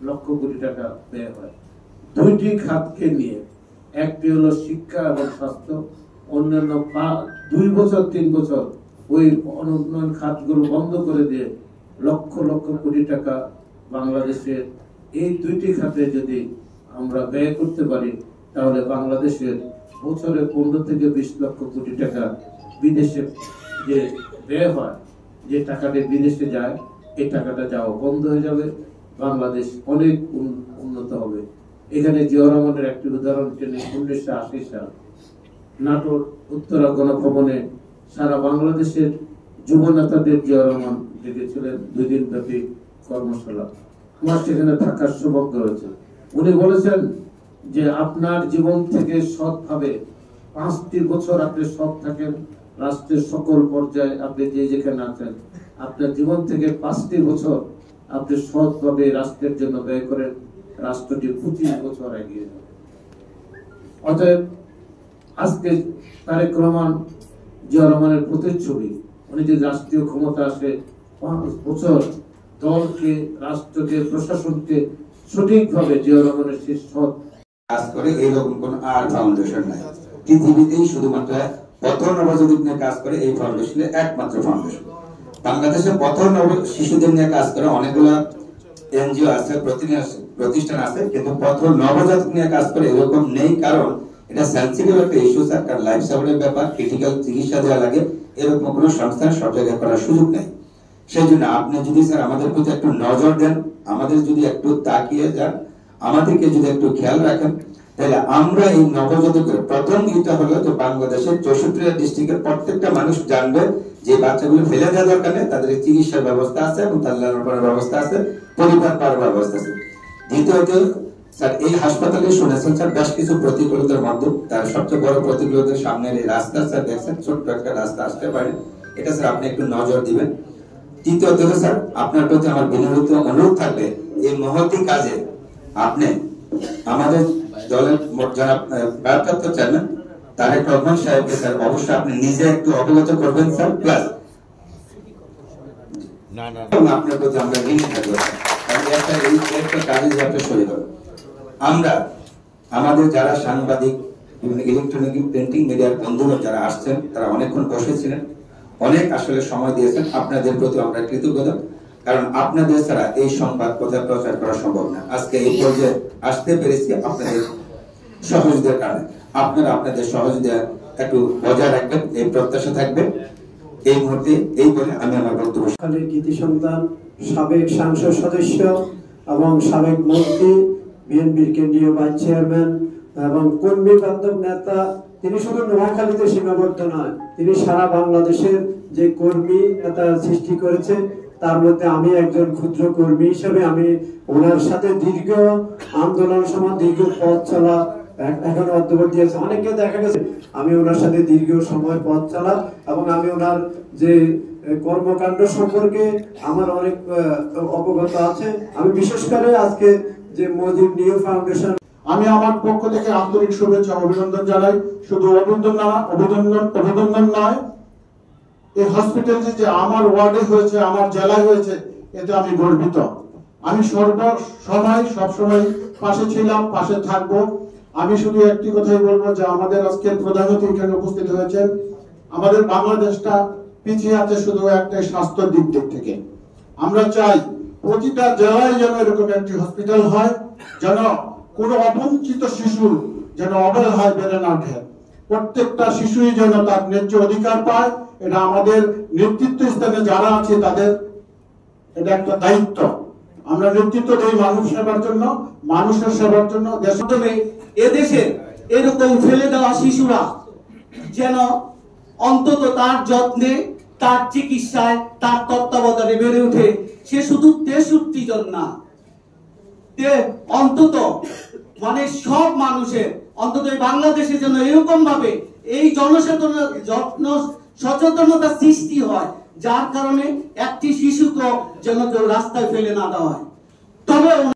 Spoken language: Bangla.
লক্ষ কোটি টাকা ব্যয় হয়। দুইটি খাতকে নিয়ে, একটি হলো শিক্ষা এবং স্বাস্থ্য, অন্যান্য 2 বছর 3 বছর ওই অনুন্নয়ন খাতগুলো বন্ধ করে দিয়ে লক্ষ লক্ষ কোটি টাকা বাংলাদেশের এই দুইটি খাতে যদি আমরা ব্যয় করতে পারি, তাহলে বাংলাদেশের বছরে 15 থেকে 20 লক্ষ কোটি টাকা বিদেশে যে ব্যয় হয়, যে টাকাটা বিদেশে যায়, এই টাকাটা যাওয়া বন্ধ হয়ে যাবে, বাংলাদেশ অনেক উন্নত হবে। এখানে জিয়া রহমানের একটি উদাহরণ টেনে 1980 সাল নাটোর উত্তরা গণভবনে সারা বাংলাদেশের যুব নেতাদের জিয়া রহমান ডেকেছিলেন 2 দিন ব্যাপী কর্মশালা। আমার সেখানে থাকার সৌভাগ্য হয়েছে। উনি বলেছেন যে আপনার জীবন থেকে সৎভাবে 5টি বছর আপনি সৎ থাকেন, রাষ্ট্রের সকল পর্যায়ে আপনি যে যেখানে আছেন, আপনার জীবন থেকে 5টি বছর আপনি সৎভাবে রাষ্ট্রের জন্য ব্যয় করেন, রাষ্ট্রটি 25 বছর এগিয়ে যাবে। অতএব আজকে তারেক রহমান জিয়া রহমানের প্রতিচ্ছবি। উনি যে রাষ্ট্রীয় ক্ষমতা আসে 5 বছর দলকে, রাষ্ট্রকে, প্রশাসনকে সঠিকভাবে জিয়া রহমানের শেষ সৎ কাজ করে, এইরকম কোন আর ফাউন্ডেশন নাই পৃথিবীতেই। শুধুমাত্র পথ নবজাতক নিয়ে কাজ করে এই ফাউন্ডেশনের একমাত্র ফাউন্ডেশন। বাংলাদেশে পথ শিশুদের নিয়ে কাজ করে অনেকগুলো এনজিও আছে, প্রতিষ্ঠান আছে, কিন্তু পথ নবজাতক নিয়ে কাজ করে এরকম নেই। কারণ এটা সেন্সিটিভ একটা ইস্যু স্যার, কারণ লাইফ সাপোর্টের ব্যাপার, ক্রিটিক্যাল চিকিৎসা দেওয়া লাগে, এরকম কোনো সংস্থান সব জায়গায় করার সুযোগ নেই। সেই জন্য আপনি যদি স্যার আমাদের প্রতি একটু নজর দেন, আমাদের যদি একটু তাকিয়ে যান, আমাদেরকে যদি একটু খেয়াল রাখেন, তাহলে আমরা এই নবজাতকের প্রথম ইটা হলো যে বাংলাদেশের 64টা ডিস্ট্রিক্টের প্রত্যেকটা মানুষ জানবে যে বাচ্চাগুলো ফেলে দেওয়া দরকার নেই, তাদের চিকিৎসার ব্যবস্থা আছে এবং তার লালন-পালনের ব্যবস্থা আছে, পরিবার পালনের ব্যবস্থা আছে। দ্বিতীয়ত স্যার এই হাসপাতালে শুনেছেন স্যার বেশ কিছু প্রতিকূলতার মধ্যে, তার সবচেয়ে বড় প্রতিকূলতার সামনের এই রাস্তা স্যার দেখছেন, ছোট্ট একটা রাস্তা আসতে পারে, এটা স্যার আপনি একটু নজর দিবেন। তৃতীয়ত স্যার আপনার প্রতি আমার বিনীত অনুরোধ থাকবে, এই মহতি কাজে আপনি আমাদের দলের যারা ভারপ্রাপ্ত চেয়ারম্যান তারেক রহমান সাহেবকে স্যার অবশ্যই আপনি নিজে একটু অবগত করবেন স্যার, প্লাস আপনার প্রতি আমরা ঋণী থাকবো। একটা কাজে যে একটা শরীর আমরা আমাদের যারা সাংবাদিক, ইলেকট্রনিক প্রিন্টিং মিডিয়ার বন্ধুরা যারা আসছেন, তারা অনেকক্ষণ বসেছিলেন, অনেক আসলে সময় দিয়েছেন। আপনাদের প্রতি আমরা কৃতজ্ঞতা, কারণ আপনাদের ছাড়া এই সংবাদ কোথায় প্রচার করা সম্ভব না। আজকে এই পর্যায়ে আসতে পেরেছি আপনাদের সহযোগিতার কারণে। আপনারা আপনাদের সহযোগিতা একটু বজায় রাখবেন, এই প্রত্যাশা থাকবে। এই মুহূর্তে এই বলে আমি আমার বক্তব্য। কৃতি সন্তান, সাবেক সংসদ সদস্য এবং সাবেক মন্ত্রী, বিএনপির কেন্দ্রীয় ভাইস চেয়ারম্যান এবং কর্মী বান্ধব নেতা, তিনি শুধু নোয়াখালীতে সীমাবদ্ধ নয়, তিনি সারা বাংলাদেশের যে কর্মী নেতা সৃষ্টি করেছে, তার মধ্যে আমি একজন ক্ষুদ্র কর্মী হিসেবে আমি ওনার সাথে দীর্ঘ আন্দোলন সময় দীর্ঘ পথ চলা, এখন অন্তর্বর্তী আছে, অনেকে দেখা গেছে আমি ওনার সাথে দীর্ঘ সময় পথ চলা এবং আমি ওনার যে কর্মকাণ্ড সম্পর্কে আমার অনেক অবগত আছে। আমি বিশেষ করে আজকে যে মজিব নিউ ফাউন্ডেশন, আমি আমার পক্ষ থেকে আন্তরিক শুভেচ্ছা অভিনন্দন জানাই। শুধু অভিনন্দন নয়, এই হসপিটালটি যে আমার ওয়ার্ডে হয়েছে, আমার জেলায় হয়েছে, এতে আমি গর্বিত। আমি সবসময় পাশে ছিলাম, পাশে থাকবো। আমি শুধু একটি কথাই বলবো যে আমাদের আজকে প্রধান অতিথি এখানে উপস্থিত হয়েছেন। আমাদের বাংলাদেশটা পিছিয়ে আছে শুধু একটা স্বাস্থ্যের দিক থেকে। আমরা চাই প্রতিটা জেলায় যেন এরকম একটি হসপিটাল হয়, যেন কোনো অবঞ্চিত শিশু যেন অবহেলায় বেড়ে না ওঠে। প্রত্যেকটা শিশুই যেন তার ন্যায্য অধিকার পায়। এটা আমাদের নেতৃত্ব স্থানে যারা আছে তাদের এটা একটা দায়িত্ব। আমরা নেতৃত্ব দেই মানুষ সেবার জন্য, মানুষের সেবার জন্য। এদেশে এরকম ফেলে দেওয়া শিশুরা যেন অন্তত তার যত্নে, তার চিকিৎসায়, তার তত্ত্বাবধানে বেড়ে ওঠে। সে শুধু 63 জন না, অন্তত মানে সব মানুষের, অন্তত বাংলাদেশের জন্য এরকম ভাবে এই সচেতনতা সৃষ্টি হয়, যার কারণে একটি শিশুকে যেন কেউ রাস্তায় ফেলে না দেওয়া হয়। তবে